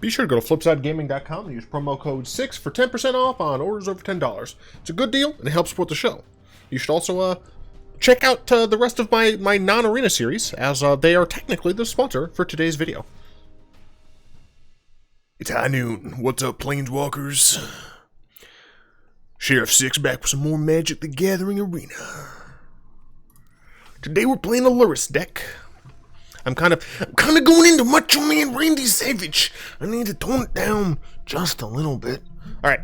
Be sure to go to flipsidegaming.com and use promo code 6 for 10% off on orders over $10. It's a good deal and it helps support the show. You should also check out the rest of my non-arena series, as they are technically the sponsor for today's video. It's high noon. What's up, Planeswalkers? Sheriff Six back with some more Magic the Gathering Arena. Today we're playing a Lurrus deck. I'm kind of going into Macho Man Randy Savage. I need to tone it down just a little bit. All right.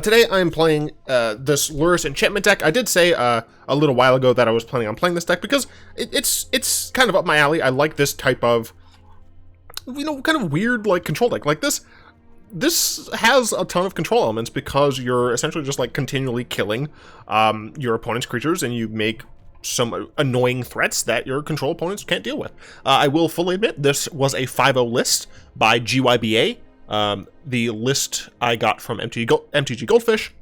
Today I'm playing this Lurrus enchantment deck. I did say a little while ago that I was planning on playing this deck because it's kind of up my alley. I like this type of, kind of weird like control deck. Like this has a ton of control elements because you're essentially just like continually killing your opponent's creatures, and you make some annoying threats that your control opponents can't deal with. I will fully admit this was a 5-0 list by GYBA. The list I got from MTG Goldfish.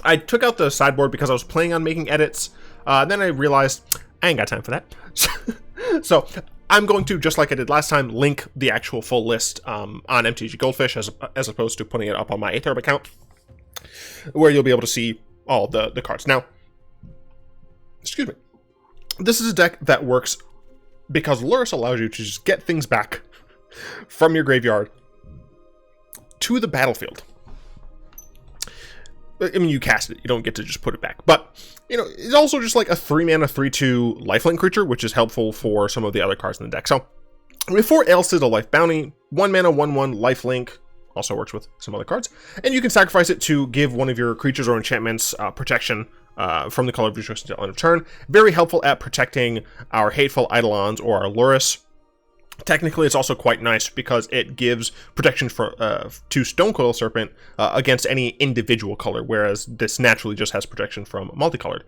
I took out the sideboard because I was planning on making edits. Then I realized I ain't got time for that. So I'm going to, just like I did last time, link the actual full list on MTG Goldfish as opposed to putting it up on my Aetherb account, where you'll be able to see all the cards. Now, excuse me. This is a deck that works because Lurrus allows you to just get things back from your graveyard to the battlefield. I mean, you cast it. You don't get to just put it back. But, it's also just like a 3-mana, 3/2 lifelink creature, which is helpful for some of the other cards in the deck. So, we have 4 Ailsid, a Life Bounty, 1-mana, 1/1 lifelink, also works with some other cards. And you can sacrifice it to give one of your creatures or enchantments protection from the color of your choice until end of turn. Very helpful at protecting our Hateful Eidolons or our Lurrus. Technically, it's also quite nice because it gives protection for to Stonecoil Serpent against any individual color, whereas this naturally just has protection from multicolored.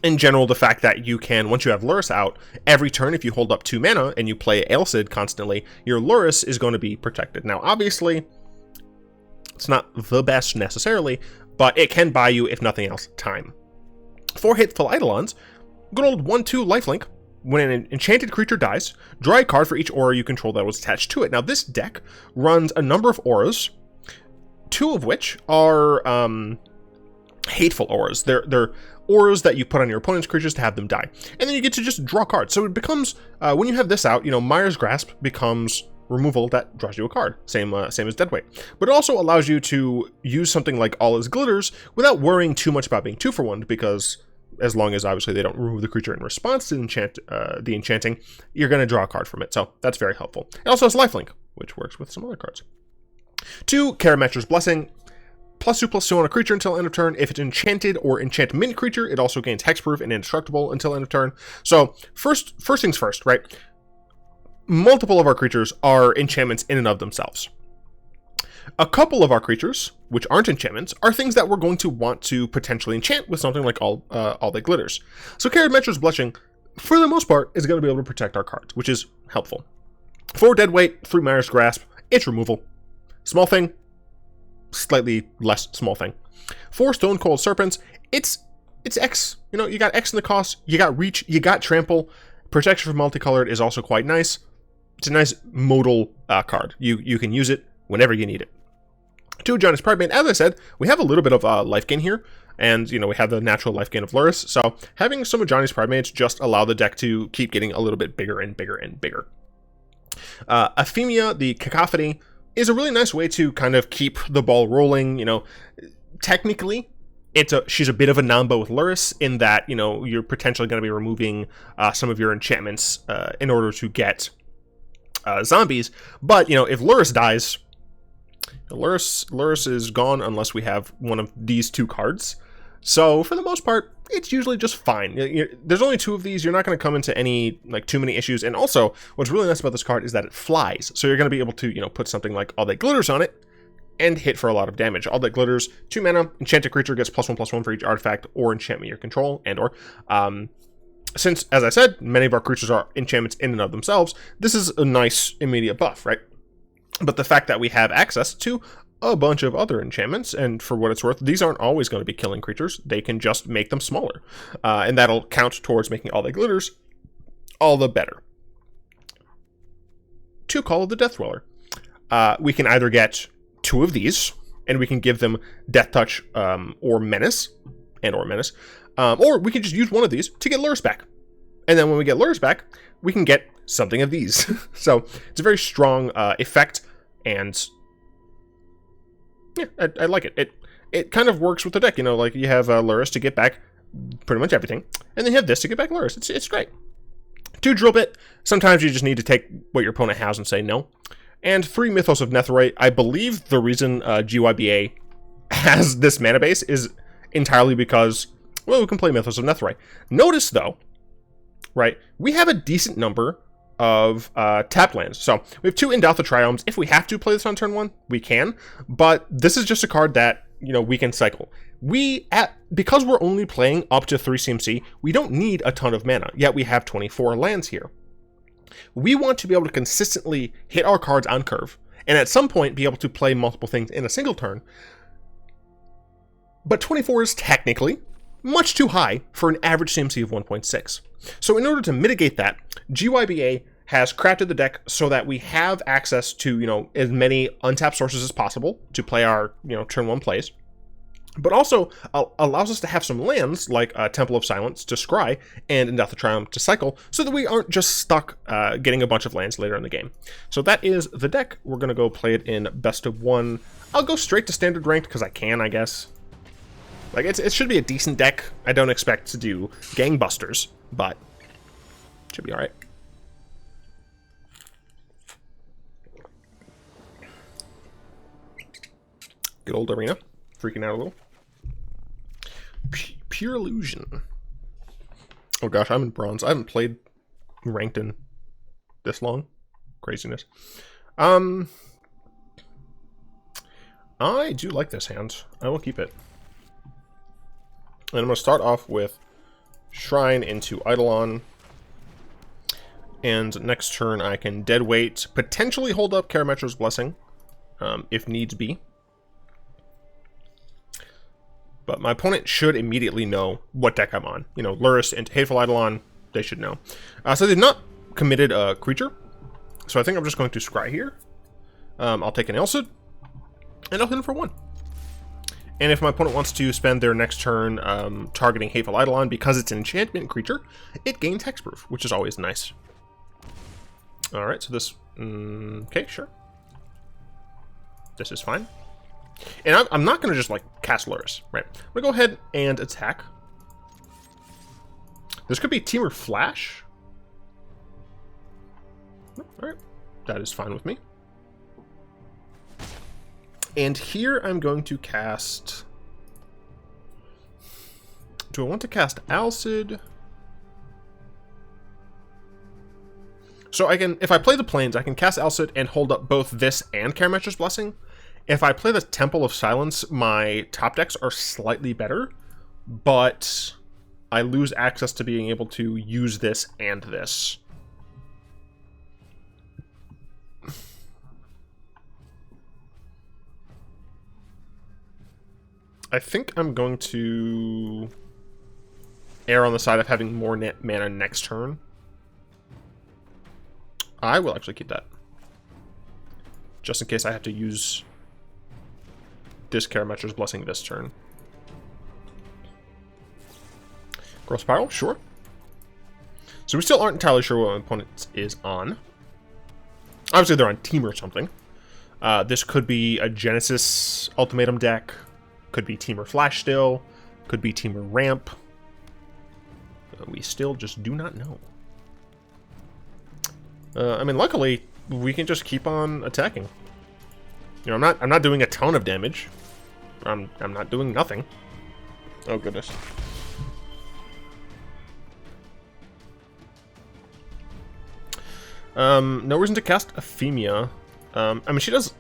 In general, the fact that you can, once you have Lurrus out, every turn if you hold up 2 mana and you play Ailsid constantly, your Lurrus is going to be protected. Now, obviously, it's not the best necessarily, but it can buy you, if nothing else, time. 4 Hateful Eidolons, good old 1/2 lifelink. When an enchanted creature dies, draw a card for each aura you control that was attached to it. Now, this deck runs a number of auras, 2 of which are hateful auras. They're auras that you put on your opponent's creatures to have them die. And then you get to just draw cards. So it becomes, when you have this out, Mire's Grasp becomes removal that draws you a card. Same as Deadweight. But it also allows you to use something like All Is Glitters without worrying too much about being 2-for-1, because as long as obviously they don't remove the creature in response to the enchanting, you're going to draw a card from it. So that's very helpful. It also has lifelink, which works with some other cards. 2, Karametra's Blessing. +2/+2 on a creature until end of turn. If it's enchanted or enchantment creature, it also gains hexproof and indestructible until end of turn. So first things first, right? Multiple of our creatures are enchantments in and of themselves. A couple of our creatures, which aren't enchantments, are things that we're going to want to potentially enchant with something like All That Glitters. So Karametra's Blessing, for the most part, is going to be able to protect our cards, which is helpful. 4 Deadweight, 3 Mire's Grasp, it's removal. Small thing, slightly less small thing. 4 Stonecoil Serpents, it's X. You got X in the cost, you got Reach, you got Trample. Protection from multicolored is also quite nice. It's a nice modal card. You can use it whenever you need it. 2 Johnny's Pridemate. As I said, we have a little bit of life gain here, and we have the natural life gain of Lurrus. So having some of Johnny's Pridemates just allow the deck to keep getting a little bit bigger and bigger and bigger. Ephemia, the Cacophony, is a really nice way to kind of keep the ball rolling. Technically, she's a bit of a Namba with Lurrus in that you're potentially going to be removing some of your enchantments in order to get zombies. But if Lurrus dies, Lurrus is gone unless we have one of these 2 cards. So for the most part, it's usually just fine. There's only 2 of these. You're not going to come into any too many issues. And also, what's really nice about this card is that it flies. So you're going to be able to put something like All That Glitters on it and hit for a lot of damage. All That Glitters, 2 mana, enchanted creature gets +1/+1 for each artifact or enchantment you control, and/or since, as I said, many of our creatures are enchantments in and of themselves, this is a nice immediate buff, right? But the fact that we have access to a bunch of other enchantments, and for what it's worth, these aren't always going to be killing creatures. They can just make them smaller, and that'll count towards making All That Glitters all the better. 2 Call of the Death Dweller. we can either get 2 of these, and we can give them Death Touch or Menace, or we can just use 1 of these to get Lurrus back. And then when we get Lurrus back, we can get something of these. So it's a very strong effect, and yeah, I like it. It kind of works with the deck, you know, like you have Lurrus to get back pretty much everything, and then you have this to get back Lurrus. It's great. 2 Drill Bit, sometimes you just need to take what your opponent has and say no. And 3 Mythos of Netherite. I believe the reason GYBA has this mana base is entirely because, well, we can play Mythos of Netherite. Notice, though, right, we have a decent number of tap lands. So we have 2 Endalpha Triomes. If we have to play this on turn 1, we can. But this is just a card that, you know, we can cycle. Because we're only playing up to 3 CMC, we don't need a ton of mana, yet we have 24 lands here. We want to be able to consistently hit our cards on curve, and at some point be able to play multiple things in a single turn. But 24 is technically much too high for an average CMC of 1.6. So in order to mitigate that, GYBA has crafted the deck so that we have access to, you know, as many untapped sources as possible to play our, you know, turn 1 plays, but also allows us to have some lands like Temple of Silence to scry and Endalpha Triumph to cycle, so that we aren't just stuck getting a bunch of lands later in the game. So that is the deck. We're going to go play it in best of 1. I'll go straight to standard ranked because I can, I guess. Like, it should be a decent deck. I don't expect to do gangbusters, but it should be alright. Good old arena. Freaking out a little. Pure Illusion. Oh gosh, I'm in bronze. I haven't played ranked in this long. Craziness. I do like this hand. I will keep it. And I'm going to start off with Shrine into Eidolon. And next turn I can Deadweight, potentially hold up Karametra's Blessing, if needs be. But my opponent should immediately know what deck I'm on. You know, Lurrus into Hateful Eidolon, they should know. So they've not committed a creature. So I think I'm just going to scry here. I'll take an Elcid, and I'll hit him for 1. And if my opponent wants to spend their next turn targeting Hateful Eidolon, because it's an enchantment creature, it gains hexproof, which is always nice. Alright, so this... okay, sure. This is fine. And I'm not going to just, like, cast Lurrus, right? I'm going to go ahead and attack. This could be Temur Flash. Alright, that is fine with me. And here I'm going to cast... Do I want to cast Alcid? So I can, if I play the Plains, I can cast Alcid and hold up both this and Karametra's Blessing. If I play the Temple of Silence, my top decks are slightly better, but I lose access to being able to use this and this. I think I'm going to err on the side of having more mana next turn. I will actually keep that, just in case I have to use this Karametra's Blessing this turn. Growth Spiral, sure. So we still aren't entirely sure what my opponent is on. Obviously they're on Team or something. This could be a Genesis Ultimatum deck. Could be Temur Flash still. Could be Temur Ramp. We still just do not know. I mean, luckily, we can just keep on attacking. You know, I'm not doing a ton of damage. I'm not doing nothing. Oh goodness. No reason to cast Ephemia. I mean, she does.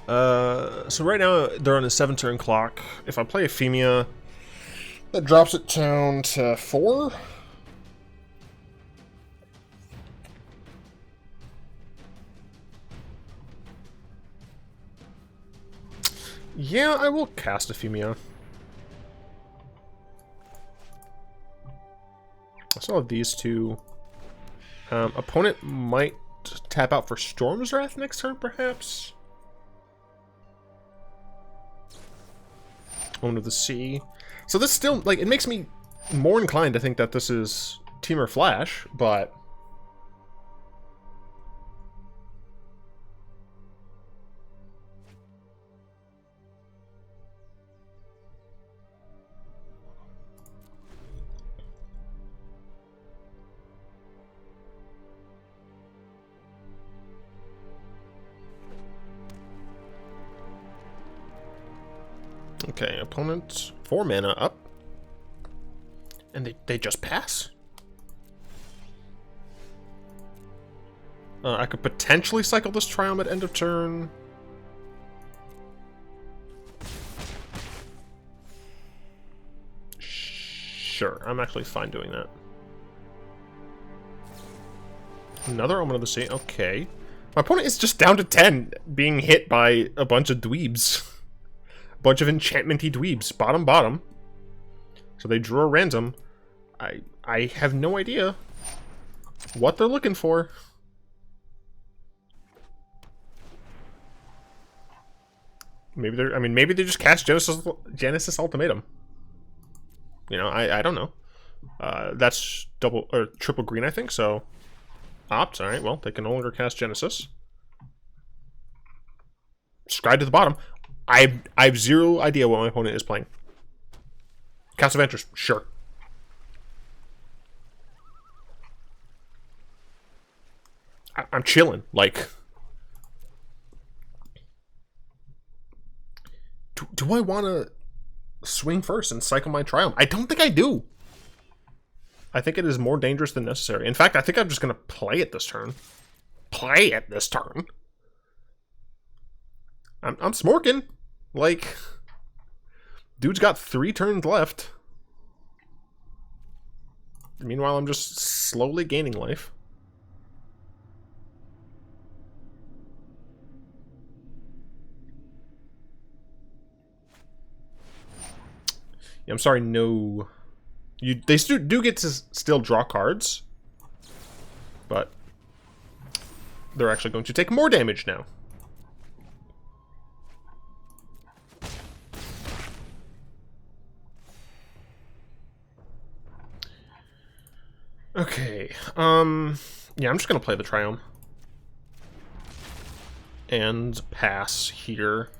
So right now they're on a 7-turn clock. If I play Ephemia, that drops it down to 4. Yeah, I will cast Ephemia. I still have these two. Opponent might tap out for Storm's Wrath next turn, perhaps. Own of the Sea. So this still, like, it makes me more inclined to think that this is Temur Flash, but... Okay, opponent 4 mana up. And they just pass? I could potentially cycle this Triumph at end of turn. Sure, I'm actually fine doing that. Another Omen of the Sea, okay. My opponent is just down to 10, being hit by a bunch of dweebs. A bunch of enchantment-y dweebs, bottom. So they drew a random. I have no idea what they're looking for. Maybe they're, I mean, maybe they just cast Genesis Ultimatum. You know, I don't know. That's double or triple green, I think, so opt. Alright, well, they can no longer cast Genesis. Scribe to the bottom. I have zero idea what my opponent is playing. Cast of Ventress, sure. I'm chilling, like... Do I want to swing first and cycle my Triumph? I don't think I do. I think it is more dangerous than necessary. In fact, I think I'm just going to play it this turn. Play it this turn. I'm smorking. Like, dude's got 3 turns left. Meanwhile, I'm just slowly gaining life. Yeah, I'm sorry, no. They do get to still draw cards, but they're actually going to take more damage now. Okay, yeah, I'm just gonna play the Triumph and pass here.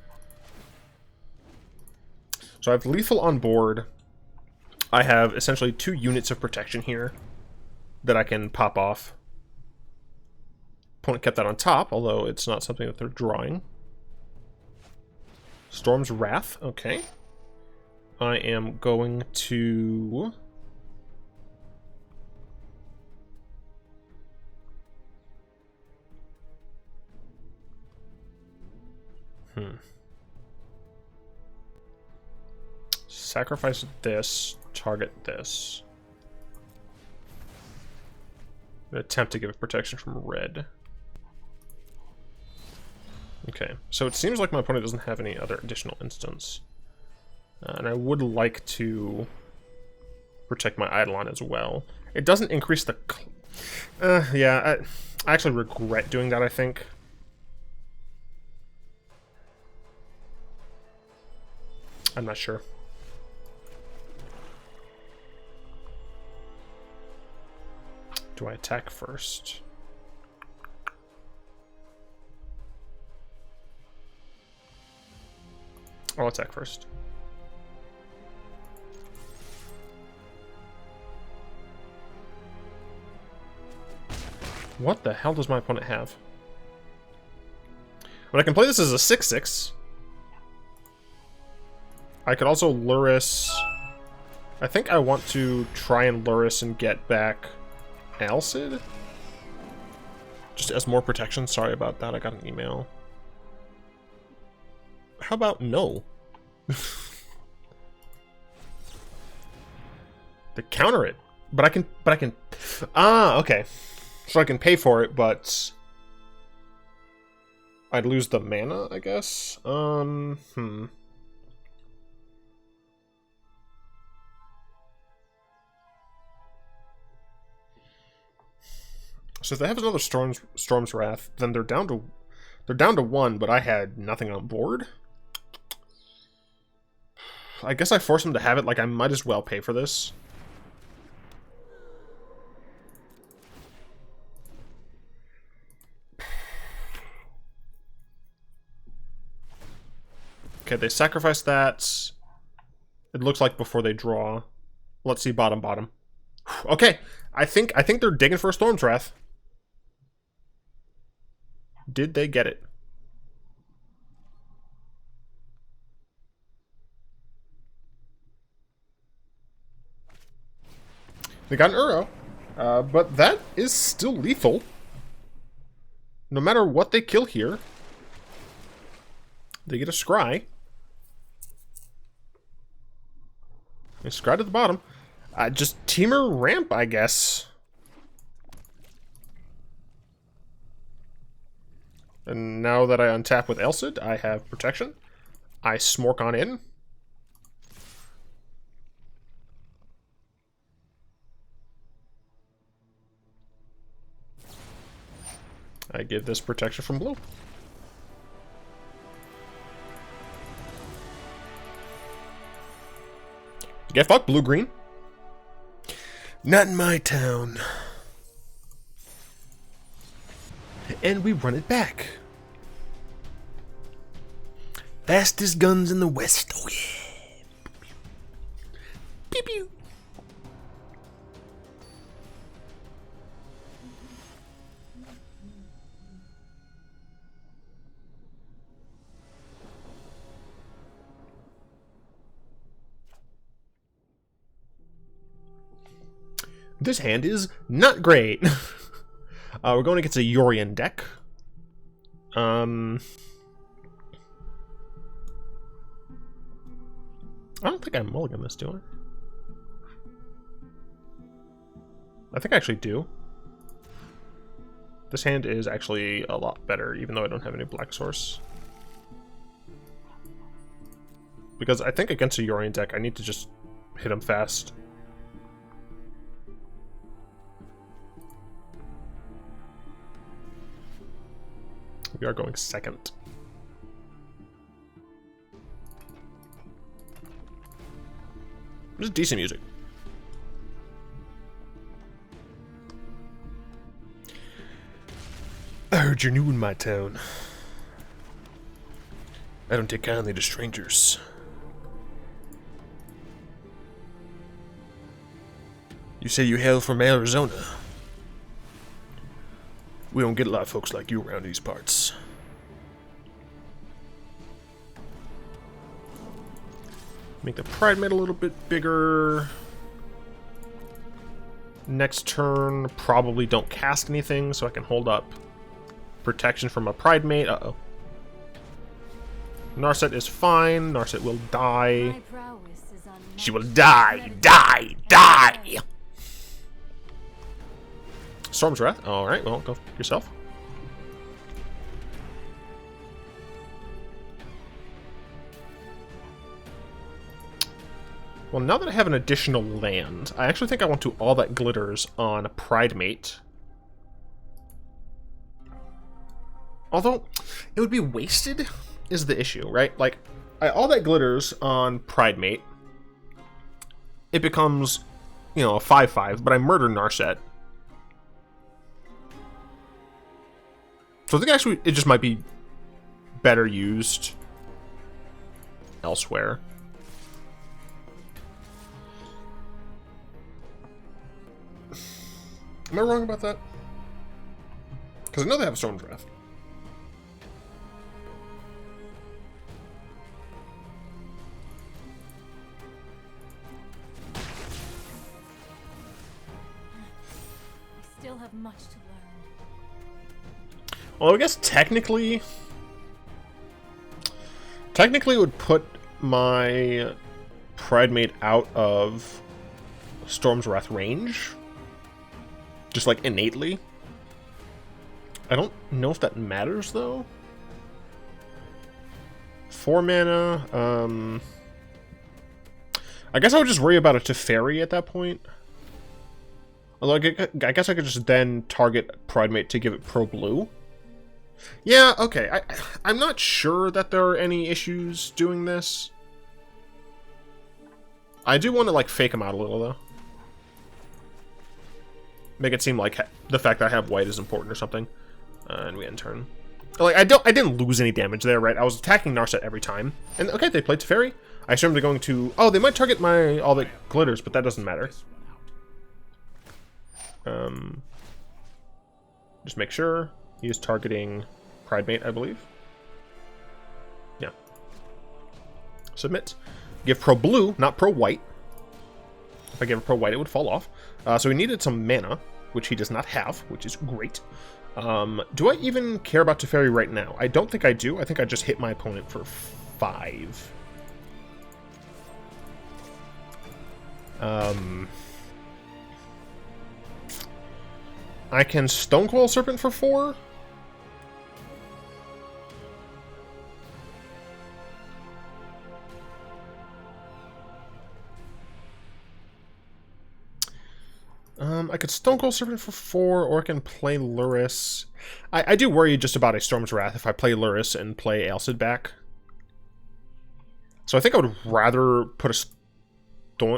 So I have lethal on board. I have essentially 2 units of protection here that I can pop off. Opponent kept that on top, although it's not something that they're drawing. Storm's Wrath, okay. I am going to... Sacrifice this, target this. I'm going to attempt to give it protection from red. Okay, so it seems like my opponent doesn't have any other additional instants. And I would like to protect my Eidolon as well. It doesn't increase the... yeah, I actually regret doing that, I think. I'm not sure. Do I attack first? I'll attack first. What the hell does my opponent have? But I can play this as a 6/6. I could also Lurrus. I think I want to try and Lurrus and get back Alcid? Just as more protection. Sorry about that, I got an email. How about no? To counter it. But I can ah, okay. So I can pay for it, but I'd lose the mana, I guess. So if they have another Storm's Wrath, then they're down to 1, but I had nothing on board. I guess I force him to have it. Like, I might as well pay for this. Okay, they sacrifice that. It looks like before they draw. Let's see bottom. Okay, I think they're digging for a Storm's Wrath. Did they get it? They got an Uro, but that is still lethal. No matter what they kill here, they get a Scry. They Scry to the bottom. Just Temur Ramp, I guess. And now that I untap with Elcid, I have protection. I smork on in. I give this protection from blue. Get fucked, blue-green. Not in my town. And we run it back. Fastest guns in the West. Oh yeah. Pew pew. This hand is not great. We're going against a Yorion deck. I don't think I mulligan this, do I? I think I actually do. This hand is actually a lot better, even though I don't have any black source. Because I think against a Yorion deck, I need to just hit him fast. We are going second. This is decent music. I heard you're new in my town. I don't take kindly to strangers. You say you hail from Arizona. We don't get a lot of folks like you around these parts. Make the Pride Mate a little bit bigger. Next turn, probably don't cast anything, so I can hold up protection from a Pride Mate. Uh-oh. Narset is fine. Narset will die. She will die! Die! Die! Storm's Wrath. Alright, well, go yourself. Well, now that I have an additional land, I actually think I want to all that glitters on a Pride Mate. Although, it would be wasted, is the issue, right? Like, all that glitters on Pride Mate. It becomes, you know, a 5/5, but I murder Narset. So I think actually it just might be better used elsewhere. Am I wrong about that? Because I know they have a Storm's Wrath. I still have much to learn. Well, I guess technically it would put my Pride Mate out of Storm's Wrath range. Just like innately. I don't know if that matters though. 4 mana. I guess I would just worry about a Teferi at that point. Although I guess I could just then target Pride Mate to give it pro blue. Yeah, okay. I'm not sure that there are any issues doing this. I do want to, like, fake him out a little, though. Make it seem like the fact that I have white is important or something. And we end turn. Like, I didn't lose any damage there, right? I was attacking Narset every time. And, okay, they played Teferi. I assume they're going to... Oh, they might target my all that glitters, but that doesn't matter. Just make sure. He is targeting Pridemate, I believe. Yeah. Submit. Give pro blue, not pro white. If I gave a pro white, it would fall off. So he needed some mana, which he does not have, which is great. Do I even care about Teferi right now? I don't think I do. I think I just hit my opponent for 5. I can Stonecoil Serpent for 4. I could Stonecoil Serpent for 4, or I can play Lurrus. I do worry just about a Storm's Wrath if I play Lurrus and play Aelcid back. So I think I would rather put a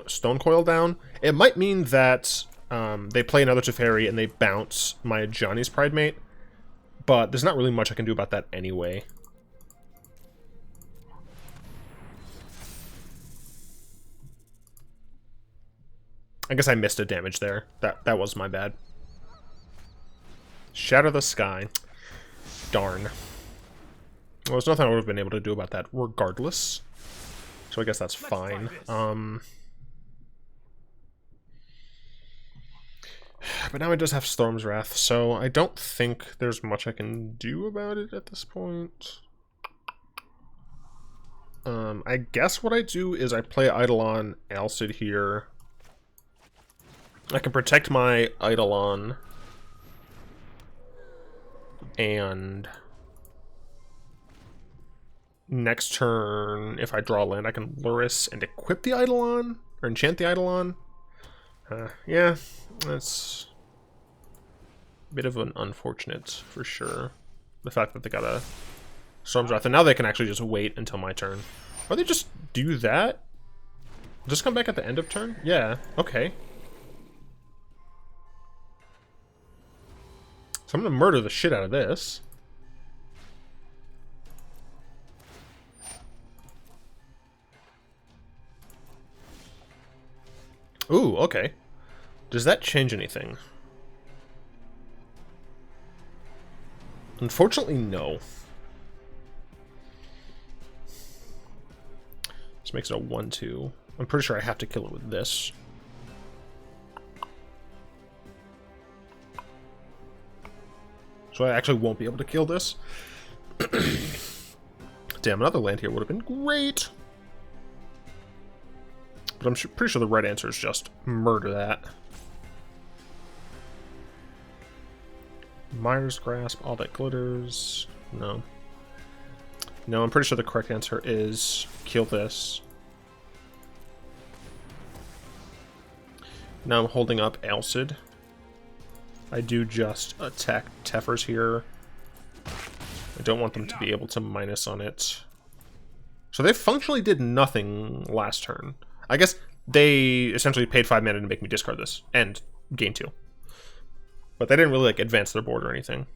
Stonecoil down. It might mean that they play another Teferi and they bounce my Johnny's Pridemate, but there's not really much I can do about that anyway. I guess I missed a damage there. That was my bad. Shatter the Sky. Darn. Well, there's nothing I would have been able to do about that regardless. So I guess that's fine. But now it does have Storm's Wrath, so I don't think there's much I can do about it at this point. I guess what I do is I play Eidolon Aelcid here. I can protect my Eidolon. And next turn, if I draw land, I can Lurrus and equip the Eidolon, or enchant the Eidolon. Yeah, that's a bit of an unfortunate, for sure. The fact that they got a Storm's Wrath, and now they can actually just wait until my turn. Or they just do that? Just come back at the end of turn? Yeah, okay. So I'm gonna murder the shit out of this. Ooh, okay. Does that change anything? Unfortunately, no. This makes it a 1-2. I'm pretty sure I have to kill it with this. So I actually won't be able to kill this. Damn, another land here would have been great. But I'm pretty sure the right answer is just murder that. Mire's Grasp, all that glitters. No. No, I'm pretty sure the correct answer is kill this. Now I'm holding up Aelcid. I do just attack Tefers here. I don't want them to be able to minus on it. So they functionally did nothing last turn. I guess they essentially paid 5 mana to make me discard this and gain 2. But they didn't really like advance their board or anything.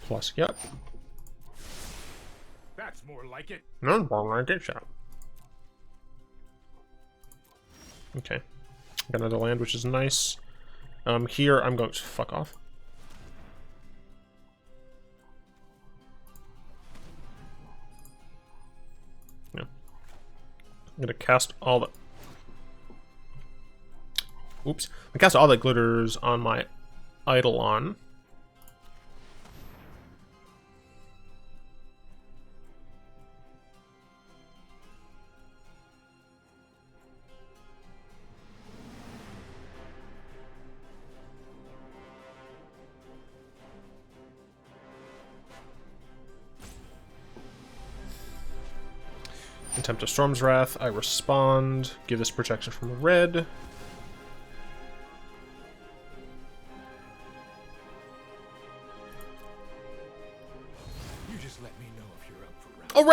Plus, yep. That's more like it. No, more like it, shot. Okay. Got another land, which is nice. Here I'm going to fuck off. Yeah. I'm gonna cast all the... Oops. I cast all the glitters on my Eidolon. Attempt a Storm's Wrath, I respond, give this protection from red. You just let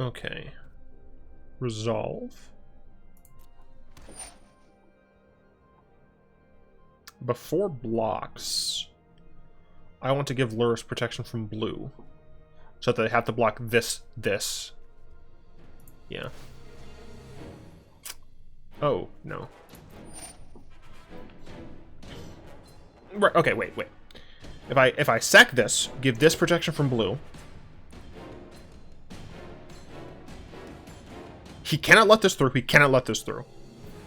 Okay. Resolve. Before blocks, I want to give Lurrus protection from blue. So that they have to block this. Yeah. Oh, no. Right, okay, wait. If I sack this, give this protection from blue. He cannot let this through.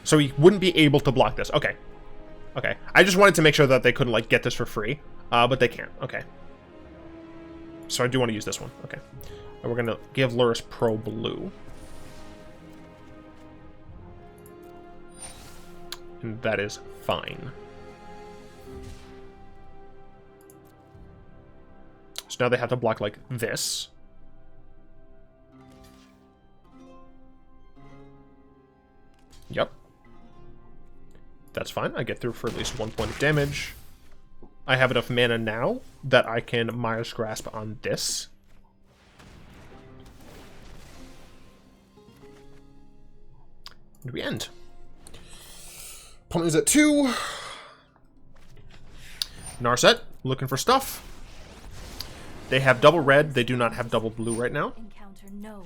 So he wouldn't be able to block this. Okay. Okay. I just wanted to make sure that they couldn't, like, get this for free. But they can't. Okay. So I do want to use this one. Okay. And we're going to give Lurrus Pro Blue. And that is fine. So now they have to block like this. Yep. That's fine. I get through for at least 1 point of damage. I have enough mana now that I can Maya's Grasp on this. And we end. Opponent is at 2. Narset, looking for stuff. They have double red. They do not have double blue right now. Encounter no.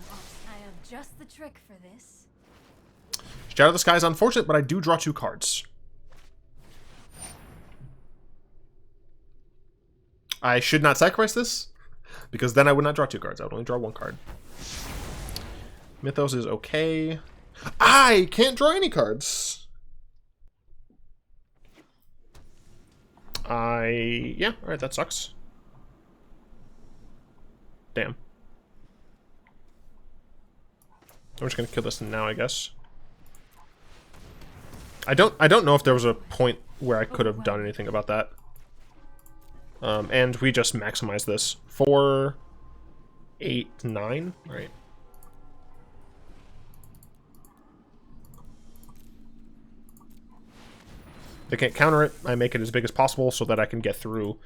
I have just the trick for this. Shadow of the Sky is unfortunate, but I do draw 2 cards. I should not sacrifice this, because then I would not draw 2 cards. I would only draw 1 card. Mythos is okay. I can't draw any cards. Yeah, alright, that sucks. Damn. I'm just gonna kill this now, I guess. I don't know if there was a point where I could have done anything about that. And we just maximize this. 4, 8, 9. Alright. They can't counter it. I make it as big as possible so that I can get through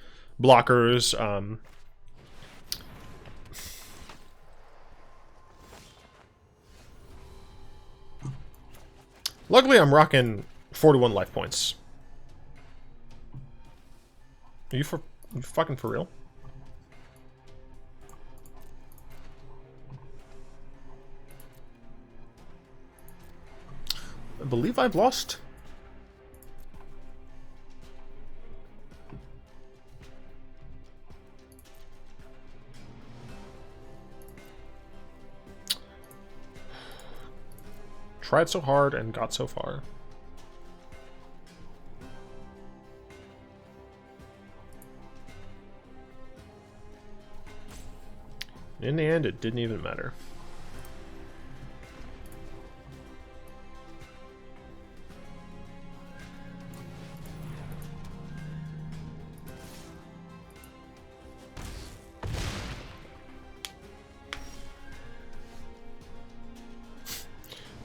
blockers. Luckily, I'm rocking 41 life points. Are you fucking for real? I believe I've lost. Tried so hard and got so far. In the end, it didn't even matter.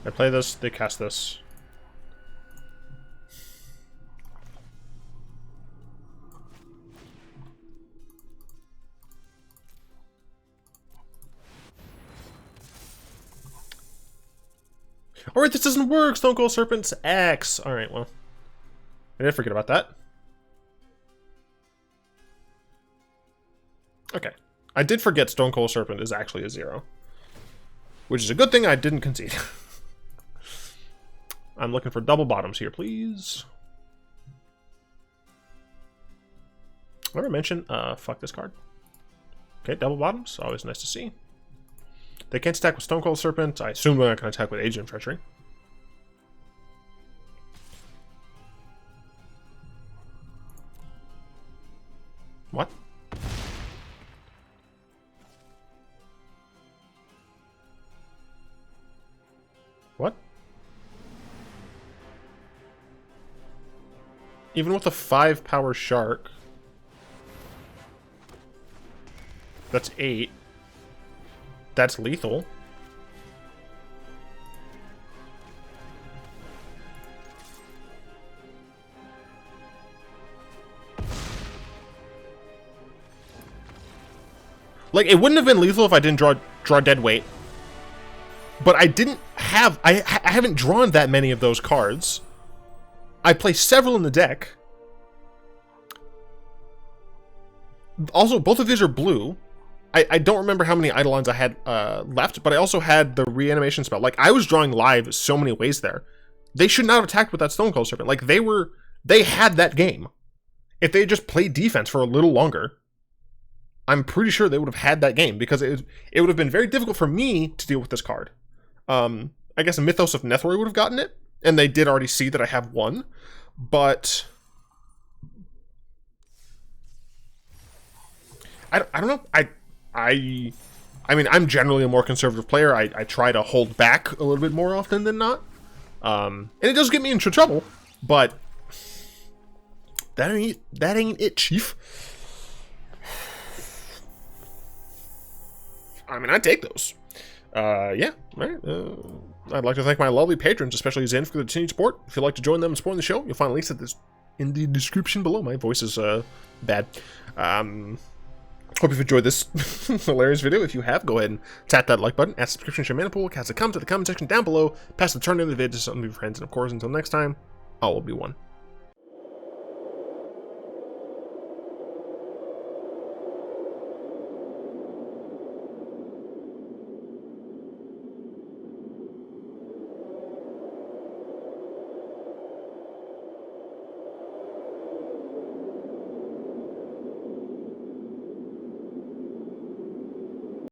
I play this, they cast this. Alright, this doesn't work! Stone Cold Serpent's X! Alright, well. I did forget about that. Okay. I did forget Stone Cold Serpent is actually a 0. Which is a good thing I didn't concede. I'm looking for double bottoms here, please. Ever mention, fuck this card. Okay, double bottoms, always nice to see. They can't attack with Stone Cold Serpent. I assume they're not going to attack with Agent Treachery. What? What? Even with a 5 power shark. That's 8. That's lethal. Like, it wouldn't have been lethal if I didn't draw dead weight. but I haven't drawn that many of those cards. I play several in the deck. Also, both of these are blue. I don't remember how many Eidolons I had left, but I also had the reanimation spell. Like, I was drawing live so many ways there. They should not have attacked with that Stonecoil Serpent. Like, they had that game. If they had just played defense for a little longer, I'm pretty sure they would have had that game, because it would have been very difficult for me to deal with this card. I guess a Mythos of Nethroi would have gotten it, and they did already see that I have one, but I don't know. I mean, I'm generally a more conservative player. I try to hold back a little bit more often than not. And it does get me into trouble, but that ain't it, Chief. I mean, I take those. Yeah, right. I'd like to thank my lovely patrons, especially Zen, for the continued support. If you'd like to join them and support the show, you'll find links in the description below. My voice is bad. Hope you've enjoyed this hilarious video. If you have, go ahead and tap that like button, add subscription, share mana pool, cast a comment to the comment section down below, pass the turn in the vid to some of your friends, and of course, until next time, I will be one.